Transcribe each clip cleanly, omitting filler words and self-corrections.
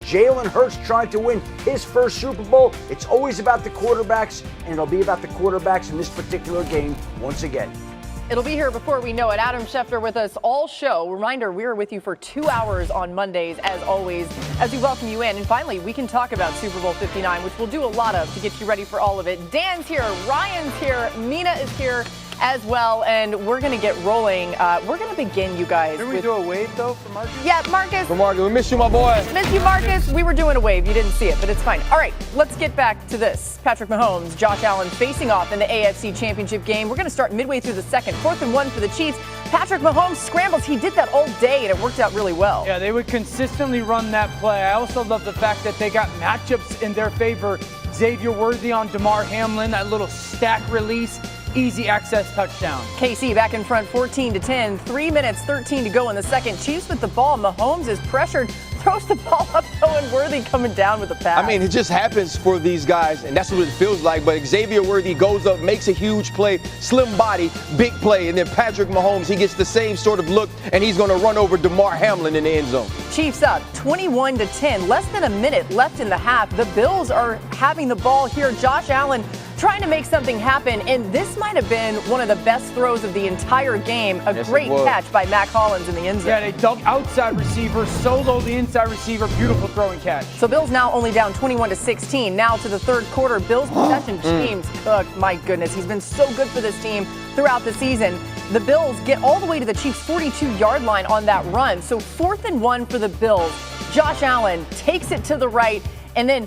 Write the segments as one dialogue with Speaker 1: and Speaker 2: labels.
Speaker 1: Jalen Hurts trying to win his first Super Bowl. It's always about the quarterbacks, and it'll be about the quarterbacks in this particular game once again.
Speaker 2: It'll be here before we know it. Adam Schefter with us all show. Reminder, we're with you for 2 hours on Mondays, as always, as we welcome you in. And finally, we can talk about Super Bowl 59, which we'll do a lot of to get you ready for all of it. Dan's here, Ryan's here, Mina is here as well, and we're going to get rolling. We're going to begin, you guys.
Speaker 3: Did we do a wave, though, for Marcus?
Speaker 2: Yeah, Marcus.
Speaker 4: For Marcus, we miss you, my boy.
Speaker 2: Miss you, Marcus. We were doing a wave. You didn't see it, but it's fine. All right, let's get back to this. Patrick Mahomes, Josh Allen facing off in the AFC Championship game. We're going to start midway through the second. 4th and 1 for the Chiefs. Patrick Mahomes scrambles. He did that all day, and it worked out really well.
Speaker 3: Yeah, they would consistently run that play. I also love the fact that they got matchups in their favor. Xavier Worthy on Damar Hamlin, that little stack release. Easy access touchdown.
Speaker 2: KC back in front 14-10. 3 minutes, 13 to go in the second. Chiefs with the ball. Mahomes is pressured. Throws the ball up, though, and Worthy coming down with the pass.
Speaker 4: I mean, it just happens for these guys, and that's what it feels like. But Xavier Worthy goes up, makes a huge play, slim body, big play. And then Patrick Mahomes, he gets the same sort of look, and he's going to run over Damar Hamlin in the end zone.
Speaker 2: Chiefs up 21-10. Less than a minute left in the half. The Bills are having the ball here. Josh Allen trying to make something happen, and this might have been one of the best throws of the entire game. A great catch by Mac Hollins in the end zone.
Speaker 3: Yeah, they dug outside receiver, solo the inside receiver, beautiful throwing catch.
Speaker 2: So Bills now only down 21-16. Now to the third quarter, Bills possession. James Cook, my goodness, he's been so good for this team throughout the season. The Bills get all the way to the Chiefs' 42-yard line on that run. So 4th and 1 for the Bills. Josh Allen takes it to the right, and then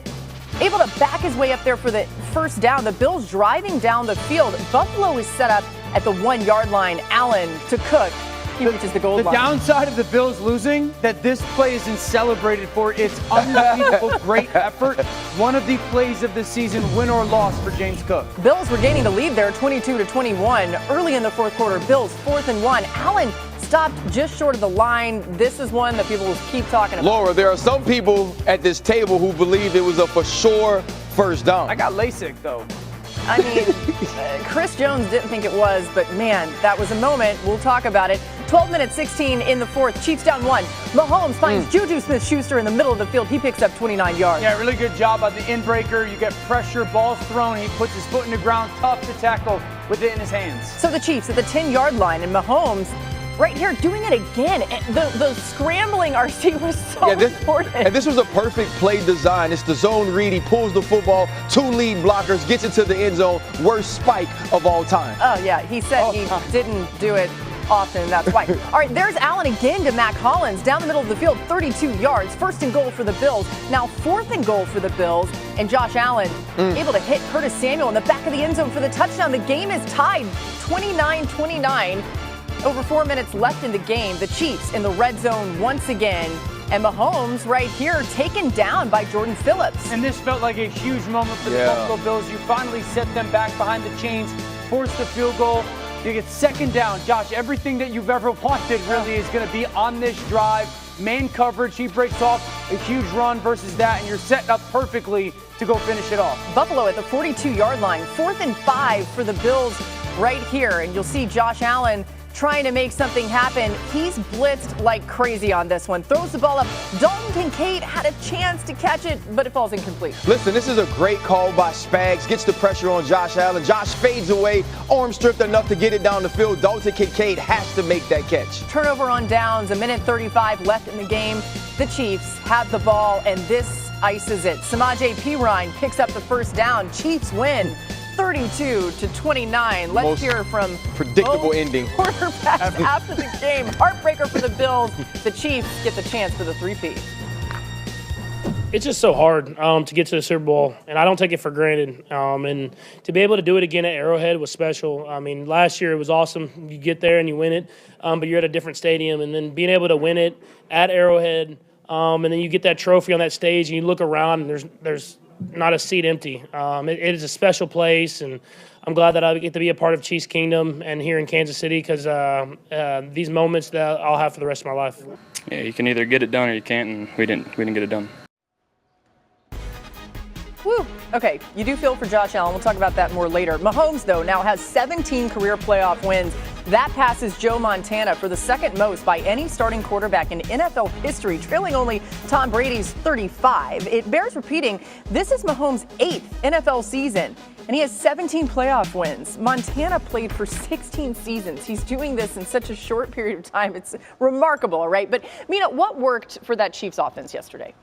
Speaker 2: able to back his way up there for the first down. The Bills driving down the field. Buffalo is set up at the 1-yard line. Allen to Cook. He reaches the goal line.
Speaker 3: The downside of the Bills losing, that this play isn't celebrated for its unbelievable great effort. One of the plays of the season, win or loss for James Cook.
Speaker 2: Bills regaining the lead there, 22-21. Early in the fourth quarter, Bills 4th and 1. Allen stopped just short of the line. This is one that people will keep talking about.
Speaker 4: Laura, there are some people at this table who believe it was a for sure first down.
Speaker 3: I got LASIK, though.
Speaker 2: I mean, Chris Jones didn't think it was, but man, that was a moment. We'll talk about it. 12 minutes, 16 in the fourth. Chiefs down 1. Mahomes finds Juju Smith-Schuster in the middle of the field. He picks up 29 yards.
Speaker 3: Yeah, really good job on the inbreaker. You get pressure, balls thrown. He puts his foot in the ground, tough to tackle with it in his hands.
Speaker 2: So the Chiefs at the 10-yard line, and Mahomes right here doing it again. The scrambling, RC, was so important.
Speaker 4: And this was a perfect play design. It's the zone read. He pulls the football, 2 lead blockers, gets it to the end zone. Worst spike of all time.
Speaker 2: Oh, yeah. He said he didn't do it often. That's why. All right, there's Allen again to Mac Hollins down the middle of the field, 32 yards. 1st and goal for the Bills. Now 4th and goal for the Bills. And Josh Allen able to hit Curtis Samuel in the back of the end zone for the touchdown. The game is tied 29-29. Over 4 minutes left in the game. The Chiefs in the red zone once again. And Mahomes right here taken down by Jordan Phillips.
Speaker 3: And this felt like a huge moment for the Buffalo Bills. You finally set them back behind the chains, forced the field goal. You get 2nd down. Josh, everything that you've ever wanted really is going to be on this drive. Man coverage, he breaks off a huge run versus that, and you're setting up perfectly to go finish it off.
Speaker 2: Buffalo at the 42-yard line. 4th and 5 for the Bills right here. And you'll see Josh Allen trying to make something happen. He's blitzed like crazy on this one. Throws the ball up. Dalton Kincaid had a chance to catch it, but it falls incomplete.
Speaker 4: Listen, this is a great call by Spags. Gets the pressure on Josh Allen. Josh fades away. Arm stripped enough to get it down the field. Dalton Kincaid has to make that catch.
Speaker 2: Turnover on downs. 1:35 left in the game. The Chiefs have the ball, and this ices it. Samaje Perine picks up the first down. Chiefs win 32-29. Let's hear from
Speaker 4: predictable ending
Speaker 2: quarterbacks after the game. Heartbreaker for the Bills. The Chiefs get the chance for the 3-peat.
Speaker 5: It's just so hard to get to the Super Bowl, and I don't take it for granted. And to be able to do it again at Arrowhead was special. I mean, last year it was awesome. You get there and you win it, but you're at a different stadium. And then being able to win it at Arrowhead, and then you get that trophy on that stage, and you look around, and there's not a seat empty. It is a special place, and I'm glad that I get to be a part of Chiefs Kingdom and here in Kansas City because these moments that I'll have for the rest of my life.
Speaker 6: Yeah, you can either get it done or you can't, and we didn't get it done.
Speaker 2: Woo. Okay, you do feel for Josh Allen. We'll talk about that more later. Mahomes, though, now has 17 career playoff wins. That passes Joe Montana for the second most by any starting quarterback in NFL history, trailing only Tom Brady's 35. It bears repeating, this is Mahomes' 8th NFL season, and he has 17 playoff wins. Montana played for 16 seasons. He's doing this in such a short period of time. It's remarkable, all right? But, Mina, what worked for that Chiefs offense yesterday?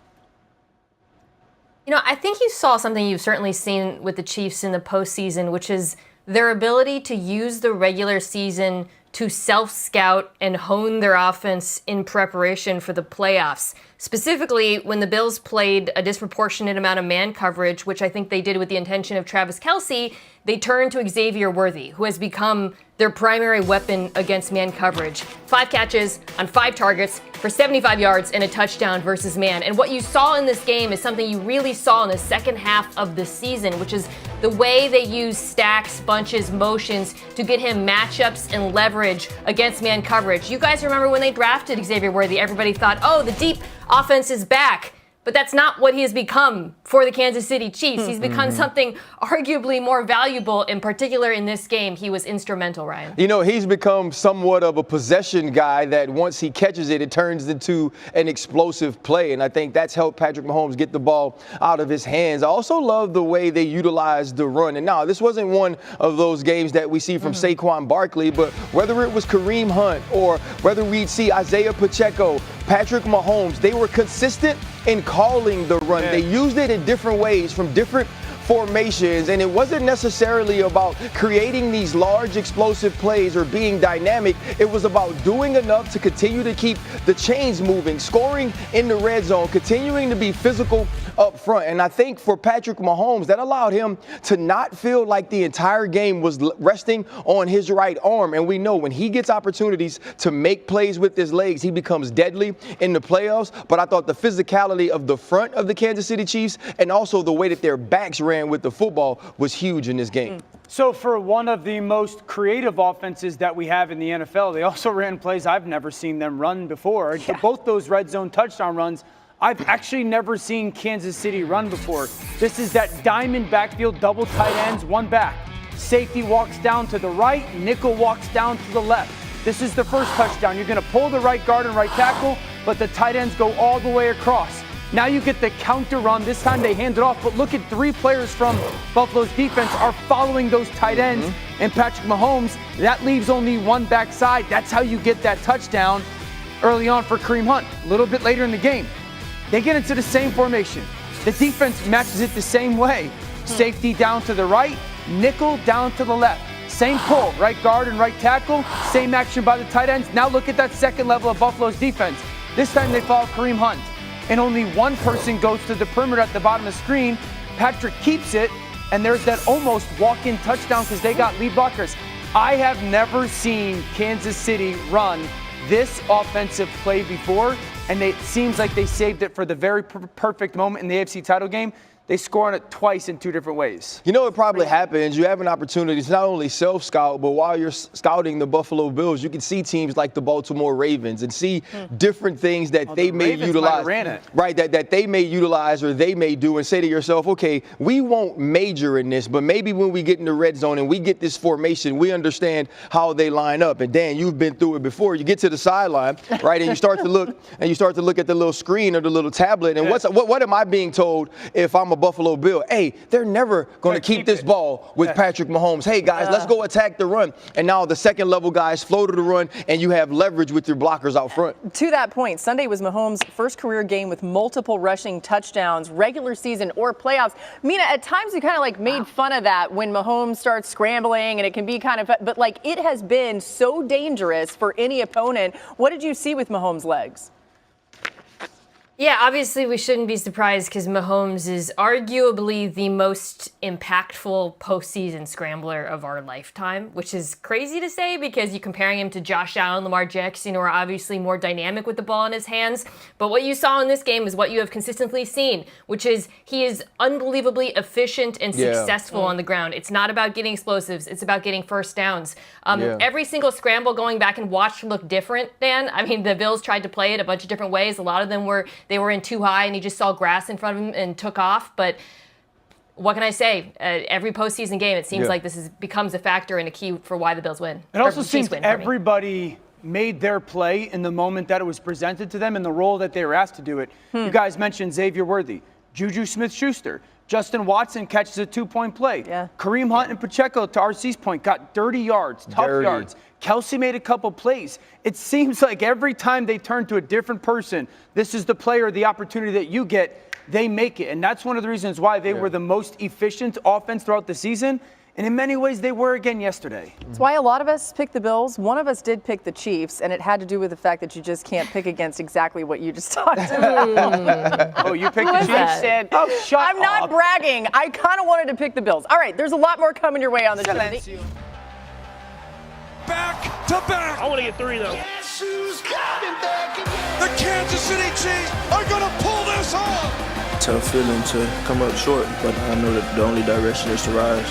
Speaker 7: You know, I think you saw something you've certainly seen with the Chiefs in the postseason, which is their ability to use the regular season to self-scout and hone their offense in preparation for the playoffs. Specifically, when the Bills played a disproportionate amount of man coverage, which I think they did with the intention of Travis Kelce, they turned to Xavier Worthy, who has become their primary weapon against man coverage. 5 catches on 5 targets for 75 yards and a touchdown versus man. And what you saw in this game is something you really saw in the second half of the season, which is the way they use stacks, bunches, motions to get him matchups and leverage against man coverage. You guys remember when they drafted Xavier Worthy, everybody thought, oh, the deep offense is back. But that's not what he has become for the Kansas City Chiefs. He's become something arguably more valuable. In particular, in this game, he was instrumental, Ryan.
Speaker 4: You know, he's become somewhat of a possession guy that once he catches it, it turns into an explosive play. And I think that's helped Patrick Mahomes get the ball out of his hands. I also love the way they utilized the run. And now, this wasn't one of those games that we see from Saquon Barkley, but whether it was Kareem Hunt or whether we'd see Isaiah Pacheco, Patrick Mahomes, they were consistent in calling the run. They used it in different ways from different formations, and it wasn't necessarily about creating these large explosive plays or being dynamic. It was about doing enough to continue to keep the chains moving, scoring in the red zone, continuing to be physical up front. And I think for Patrick Mahomes, that allowed him to not feel like the entire game was resting on his right arm. And we know when he gets opportunities to make plays with his legs, he becomes deadly in the playoffs. But I thought the physicality of the front of the Kansas City Chiefs and also the way that their backs ran with the football was huge in this game.
Speaker 3: So for one of the most creative offenses that we have in the NFL, they also ran plays I've never seen them run before. Yeah. Both those red zone touchdown runs, I've actually never seen Kansas City run before. This is that diamond backfield, double tight ends, one back. Safety walks down to the right, nickel walks down to the left. This is the first touchdown. You're going to pull the right guard and right tackle, but the tight ends go all the way across. Now you get the counter run. This time they hand it off, but look at 3 players from Buffalo's defense are following those tight ends. And Patrick Mahomes, that leaves only one backside. That's how you get that touchdown early on for Kareem Hunt. A little bit later in the game, they get into the same formation. The defense matches it the same way. Safety down to the right, nickel down to the left. Same pull, right guard and right tackle, same action by the tight ends. Now look at that second level of Buffalo's defense. This time they follow Kareem Hunt. And only one person goes to the perimeter at the bottom of the screen. Patrick keeps it, and there's that almost walk-in touchdown because they got lead blockers. I have never seen Kansas City run this offensive play before, and it seems like they saved it for the very perfect moment in the AFC title game. They score on it twice in 2 different ways.
Speaker 4: You know what probably happens? You have an opportunity to not only self-scout, but while you're scouting the Buffalo Bills, you can see teams like the Baltimore Ravens and see different things that they may utilize. Right, that they may utilize or they may do and say to yourself, okay, we won't major in this, but maybe when we get in the red zone and we get this formation, we understand how they line up. And Dan, you've been through it before. You get to the sideline, right, and you start to look at the little screen or the little tablet, and what am I being told if I'm a Buffalo Bill? Hey, they're never going to keep this ball with Patrick Mahomes. Hey, guys, let's go attack the run. And now the second level guys flow to the run, and you have leverage with your blockers out front.
Speaker 2: To that point, Sunday was Mahomes' first career game with multiple rushing touchdowns, regular season or playoffs. Mina, at times you kind of like made fun of that when Mahomes starts scrambling, and it can be kind of, but like it has been so dangerous for any opponent. What did you see with Mahomes' legs?
Speaker 7: Yeah, obviously we shouldn't be surprised because Mahomes is arguably the most impactful postseason scrambler of our lifetime, which is crazy to say because you're comparing him to Josh Allen, Lamar Jackson, who are obviously more dynamic with the ball in his hands. But what you saw in this game is what you have consistently seen, which is he is unbelievably efficient and successful on the ground. It's not about getting explosives. It's about getting first downs. Every single scramble going back and watch looked different, Dan. I mean, the Bills tried to play it a bunch of different ways. A lot of them they were in too high and he just saw grass in front of him and took off. But what can I say? Every postseason game, it seems like this becomes a factor and a key for why the Bills win.
Speaker 3: It also seems everybody made their play in the moment that it was presented to them in the role that they were asked to do it. You guys mentioned Xavier Worthy, Juju Smith-Schuster. Justin Watson catches a 2-point play. Kareem Hunt and Pacheco, to RC's point, got dirty yards, tough yards. Kelsey made a couple plays. It seems like every time they turn to a different person, this is the player, the opportunity that you get, they make it. And that's one of the reasons why they were the most efficient offense throughout the season. And in many ways, they were again yesterday.
Speaker 2: That's why a lot of us picked the Bills. One of us did pick the Chiefs, and it had to do with the fact that you just can't pick against exactly what you just talked about.
Speaker 3: Oh, you picked the Chiefs? Oh, shut up.
Speaker 2: I'm not bragging. I kind of wanted to pick the Bills. All right, there's a lot more coming your way on the show.
Speaker 8: Back to back.
Speaker 5: I want to get 3, though.
Speaker 8: Guess who's coming back again? The Kansas City Chiefs are going to pull this off.
Speaker 9: Tough feeling to come up short, but I know that the only direction is to rise.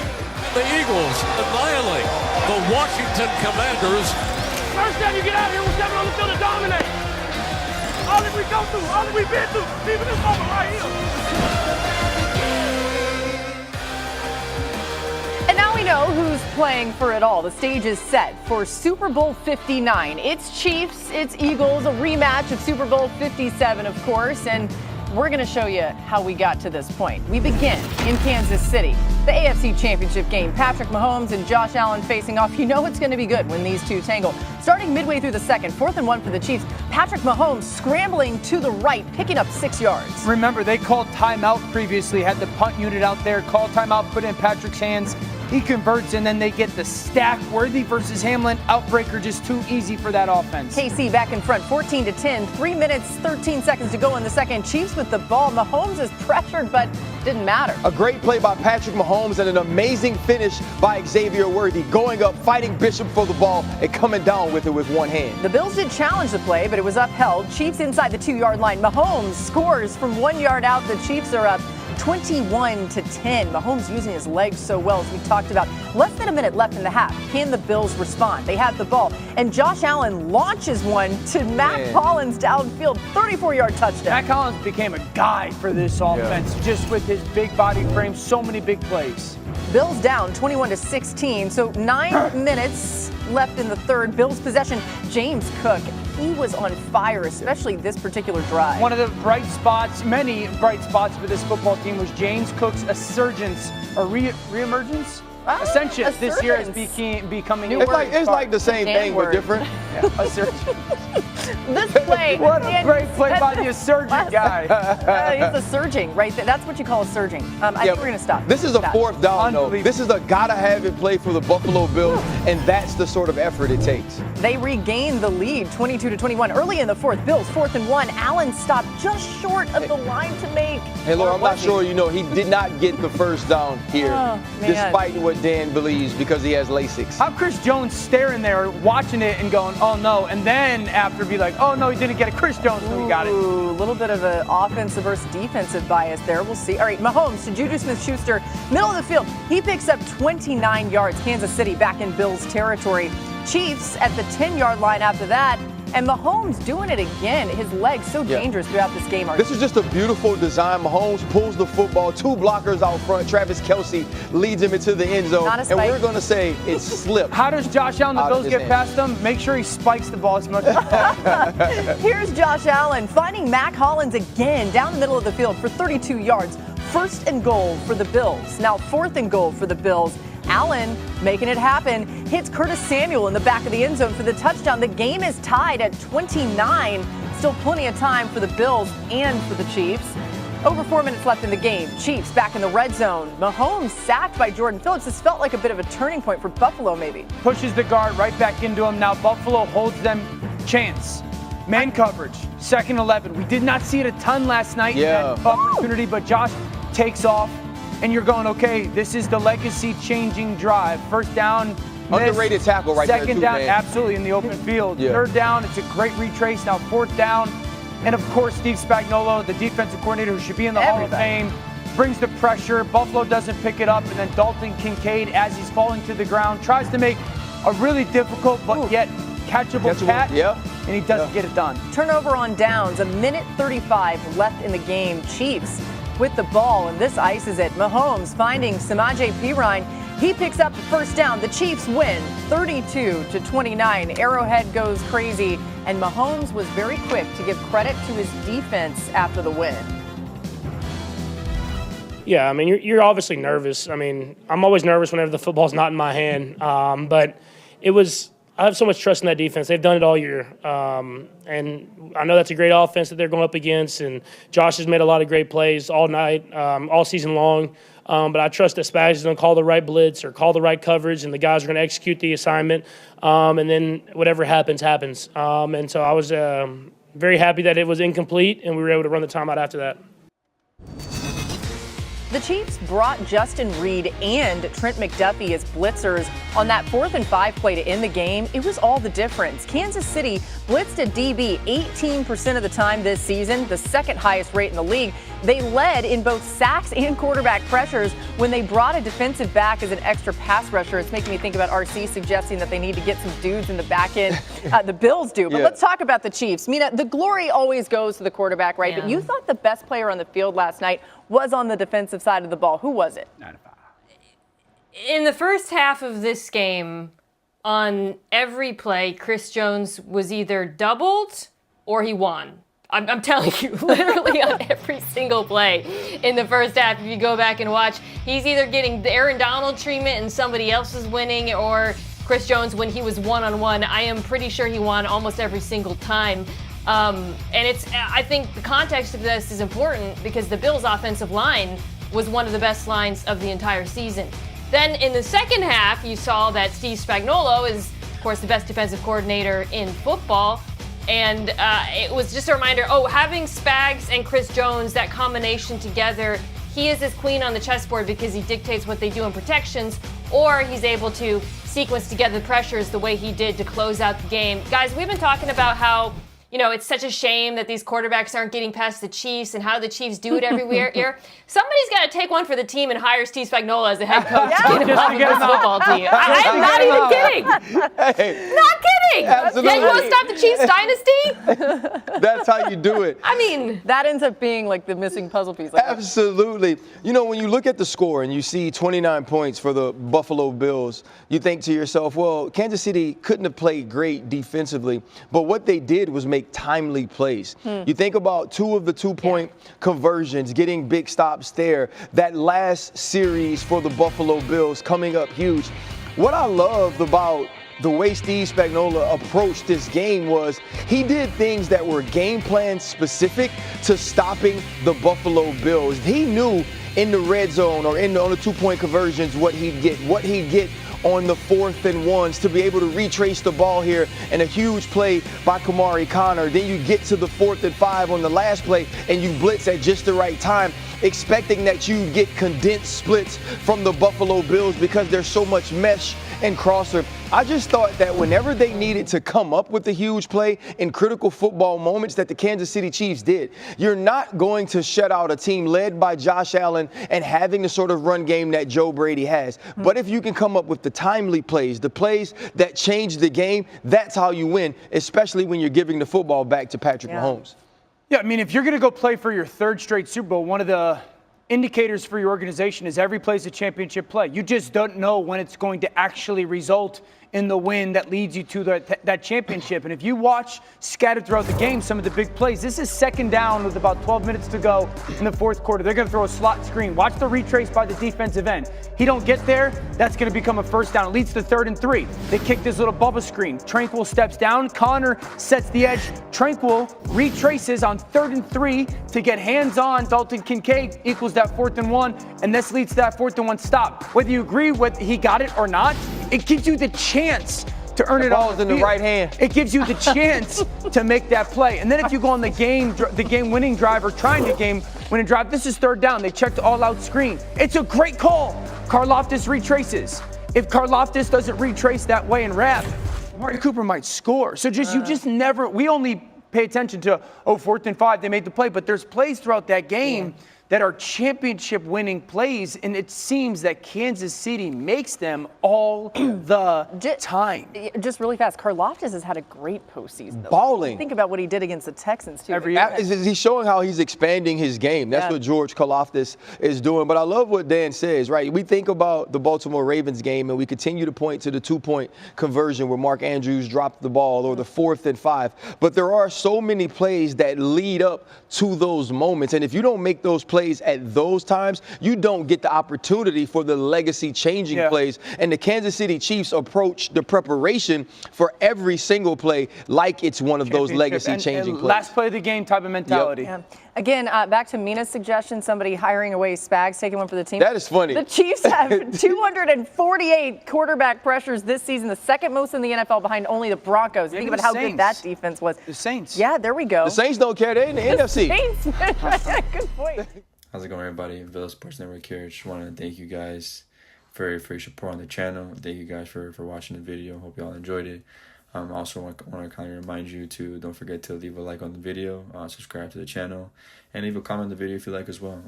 Speaker 8: The Eagles annihilate the Washington Commanders.
Speaker 5: First time you get out here, we're stepping on the field to dominate. All that we go through, all that we've been through, even this moment right here.
Speaker 2: And now we know who's playing for it all. The stage is set for Super Bowl 59. It's Chiefs, it's Eagles, a rematch of Super Bowl 57, of course, and we're going to show you how we got to this point. We begin in Kansas City. The AFC Championship game. Patrick Mahomes and Josh Allen facing off. You know it's going to be good when these two tangle. Starting midway through the second, 4th and 1 for the Chiefs. Patrick Mahomes scrambling to the right, picking up 6 yards.
Speaker 3: Remember, they called timeout previously, had the punt unit out there, called timeout, put it in Patrick's hands. He converts, and then they get the stack. Worthy versus Hamlin. Outbreaker just too easy for that offense.
Speaker 2: KC back in front, 14-10. 3 minutes, 13 seconds to go in the second. Chiefs with the ball. Mahomes is pressured, but didn't matter.
Speaker 4: A great play by Patrick Mahomes and an amazing finish by Xavier Worthy, going up, fighting Bishop for the ball, and coming down with it with one hand.
Speaker 2: The Bills did challenge the play, but it was upheld. Chiefs inside the 2-yard line. Mahomes scores from 1 yard out. The Chiefs are up 21-10. Mahomes using his legs so well, as we talked about. Less than a minute left in the half. Can the Bills respond? They have the ball, and Josh Allen launches one to Matt Collins downfield. 34-yard touchdown.
Speaker 3: Matt Collins became a guy for this offense, just with his big body frame. So many big plays.
Speaker 2: Bills down 21-16, so 9 minutes left in the third. Bills possession. James Cook, he was on fire, especially this particular drive.
Speaker 3: One of the bright spots, many bright spots for this football team was James Cook's resurgence or reemergence? Ascension this year is becoming
Speaker 4: it's like the same thing but different.
Speaker 2: This play.
Speaker 3: What a great play by the surging guy.
Speaker 2: He's a surging right there. That's what you call a surging. I think we're going to stop.
Speaker 4: This is a 4th down, though. This is a gotta-have-it play for the Buffalo Bills, and that's the sort of effort it takes.
Speaker 2: They regain the lead, 22-21. Early in the fourth, Bills 4th and 1. Allen stopped just short of the line to make.
Speaker 4: Hey, Laura, I'm not sure you know he did not get the first down here, despite what Dan believes, because he has LASIK.
Speaker 3: How Chris Jones staring there, watching it and going, oh no, and then after be like, oh no, he didn't get it. Chris Jones, we got it.
Speaker 2: A little bit of an offensive versus defensive bias there. We'll see. All right, Mahomes to Juju Smith-Schuster, middle of the field. He picks up 29 yards. Kansas City back in Bills territory. Chiefs at the 10-yard line after that. And Mahomes doing it again. His legs so dangerous throughout this game.
Speaker 4: This is just a beautiful design. Mahomes pulls the football, 2 blockers out front. Travis Kelsey leads him into the end zone. And we're going to say it slipped.
Speaker 3: How does Josh Allen, the Bills get past him? Make sure he spikes the ball as much as possible.
Speaker 2: Here's Josh Allen finding Matt Collins again down the middle of the field for 32 yards. 1st and goal for the Bills. Now 4th and goal for the Bills. Allen making it happen, hits Curtis Samuel in the back of the end zone for the touchdown. The game is tied at 29. Still plenty of time for the Bills and for the Chiefs. Over 4 minutes left in the game. Chiefs back in the red zone. Mahomes sacked by Jordan Phillips. This felt like a bit of a turning point for Buffalo, maybe.
Speaker 3: Pushes the guard right back into him. Now Buffalo holds them chance. Man coverage, 2nd and 11. We did not see it a ton last night. That opportunity, but Josh takes off. And you're going, okay, this is the legacy-changing drive. 1st down,
Speaker 4: underrated tackle right there,
Speaker 3: 2nd down,
Speaker 4: man.
Speaker 3: Absolutely, in the open field. 3rd down, it's a great retrace. Now 4th down. And, of course, Steve Spagnuolo, the defensive coordinator who should be in the Hall of Fame, brings the pressure. Buffalo doesn't pick it up. And then Dalton Kincaid, as he's falling to the ground, tries to make a really difficult but yet catchable catch. And he doesn't get it done.
Speaker 2: Turnover on downs. 1:35 left in the game. Chiefs with the ball, and this ices it. Mahomes finding Samaje Perine. He picks up the first down. The Chiefs win 32-29. Arrowhead goes crazy, and Mahomes was very quick to give credit to his defense after the win.
Speaker 5: Yeah, I mean, you're obviously nervous. I mean, I'm always nervous whenever the football's not in my hand. But I have so much trust in that defense. They've done it all year. And I know that's a great offense that they're going up against. And Josh has made a lot of great plays all night, all season long. But I trust that Spags is going to call the right blitz or call the right coverage, and the guys are going to execute the assignment. And then whatever happens, happens. And so I was very happy that it was incomplete, and we were able to run the timeout after that.
Speaker 2: The Chiefs brought Justin Reed and Trent McDuffie as blitzers on that 4th and 5 play to end the game. It was all the difference. Kansas City blitzed a DB 18% of the time this season, the second highest rate in the league. They led in both sacks and quarterback pressures when they brought a defensive back as an extra pass rusher. It's making me think about RC suggesting that they need to get some dudes in the back end. The Bills do. But let's talk about the Chiefs. Mina, the glory always goes to the quarterback, right? Yeah. But you thought the best player on the field last night was on the defensive side of the ball. Who was it?
Speaker 7: In the first half of this game, on every play, Chris Jones was either doubled or he won. I'm telling you, literally on every single play in the first half, if you go back and watch, he's either getting the Aaron Donald treatment and somebody else is winning, or Chris Jones when he was one-on-one. I am pretty sure he won almost every single time. And I think the context of this is important because the Bills' offensive line was one of the best lines of the entire season. Then in the second half, you saw that Steve Spagnuolo is, of course, the best defensive coordinator in football. And it was just a reminder, having Spags and Chris Jones, that combination together, he is his queen on the chessboard because he dictates what they do in protections, or he's able to sequence together the pressures the way he did to close out the game. Guys, we've been talking about how it's such a shame that these quarterbacks aren't getting past the Chiefs and how the Chiefs do it every year. Somebody's got to take one for the team and hire Steve Spagnuolo as the head coach to get him off this football team. I'm not even kidding.
Speaker 4: Hey,
Speaker 7: not kidding.
Speaker 4: Absolutely.
Speaker 7: Yeah, you want to stop the Chiefs dynasty?
Speaker 4: That's how you do it.
Speaker 2: I mean, that ends up being like the missing puzzle piece.
Speaker 4: Absolutely. When you look at the score and you see 29 points for the Buffalo Bills, you think to yourself, well, Kansas City couldn't have played great defensively, but what they did was make timely plays. You think about 2 of the 2-point conversions, getting big stops there. That last series for the Buffalo Bills coming up huge. What I loved about the way Steve Spagnuolo approached this game was he did things that were game plan specific to stopping the Buffalo Bills. He knew in the red zone or on the 2-point conversions what he'd get on the 4th and 1s to be able to retrace the ball here, and a huge play by Kamari Connor. Then you get to the 4th and 5 on the last play and you blitz at just the right time, expecting that you get condensed splits from the Buffalo Bills because there's so much mesh and crosser. I just thought that whenever they needed to come up with a huge play in critical football moments that the Kansas City Chiefs did, you're not going to shut out a team led by Josh Allen and having the sort of run game that Joe Brady has. But if you can come up with the timely plays, the plays that change the game, that's how you win, especially when you're giving the football back to Patrick Mahomes.
Speaker 3: Yeah, I mean, if you're going to go play for your 3rd straight Super Bowl, one of the indicators for your organization is every play is a championship play. You just don't know when it's going to actually result in the win that leads you to that championship. And if you watch scattered throughout the game some of the big plays, this is 2nd down with about 12 minutes to go in the 4th quarter. They're going to throw a slot screen. Watch the retrace by the defensive end. He don't get there, that's going to become a 1st down. It leads to 3rd and 3. They kick this little bubble screen. Tranquill steps down. Connor sets the edge. Tranquill retraces on 3rd and 3 to get hands on. Dalton Kincaid equals that 4th and 1, and this leads to that 4th and 1 stop. Whether you agree with he got it or not, it gives you the chance to earn it all
Speaker 4: in the right hand.
Speaker 3: It gives you the chance to make that play. And then if you go on the game-winning drive or trying to game-winning drive, this is 3rd down. They checked all-out screen. It's a great call. Karlaftis retraces. If Karlaftis doesn't retrace that way and wrap, Amari Cooper might score. So you just never. We only pay attention to 4th and 5. They made the play, but there's plays throughout that game that are championship winning plays, and it seems that Kansas City makes them all the time.
Speaker 2: Just really fast, Karlaftis has had a great postseason, though.
Speaker 4: Balling.
Speaker 2: Think about what he did against the Texans, too.
Speaker 4: He's showing how he's expanding his game. That's what George Karlaftis is doing. But I love what Dan says, right? We think about the Baltimore Ravens game, and we continue to point to the 2-point conversion where Mark Andrews dropped the ball, or the 4th and 5. But there are so many plays that lead up to those moments. And if you don't make those plays at those times, you don't get the opportunity for the legacy-changing plays. And the Kansas City Chiefs approach the preparation for every single play like it's one of those legacy-changing plays.
Speaker 3: Last play of the game type of mentality.
Speaker 2: Yep. Yeah. Again, back to Mina's suggestion, somebody hiring away Spags, taking one for the team.
Speaker 4: That is funny.
Speaker 2: The Chiefs have 248 quarterback pressures this season, the second most in the NFL behind only the Broncos. Think about how good that defense was.
Speaker 3: The Saints.
Speaker 2: Yeah, there we go.
Speaker 4: The Saints don't care. They're in the NFC.
Speaker 2: Saints. Good point.
Speaker 10: How's it going, everybody? Villa Sports Network here. Just want to thank you guys for your support on the channel. Thank you guys for watching the video. Hope you all enjoyed it. I also want to kind of remind you to don't forget to leave a like on the video, subscribe to the channel, and leave a comment on the video if you like as well.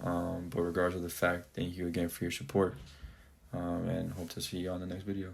Speaker 10: But regardless of the fact, thank you again for your support, and hope to see you on the next video.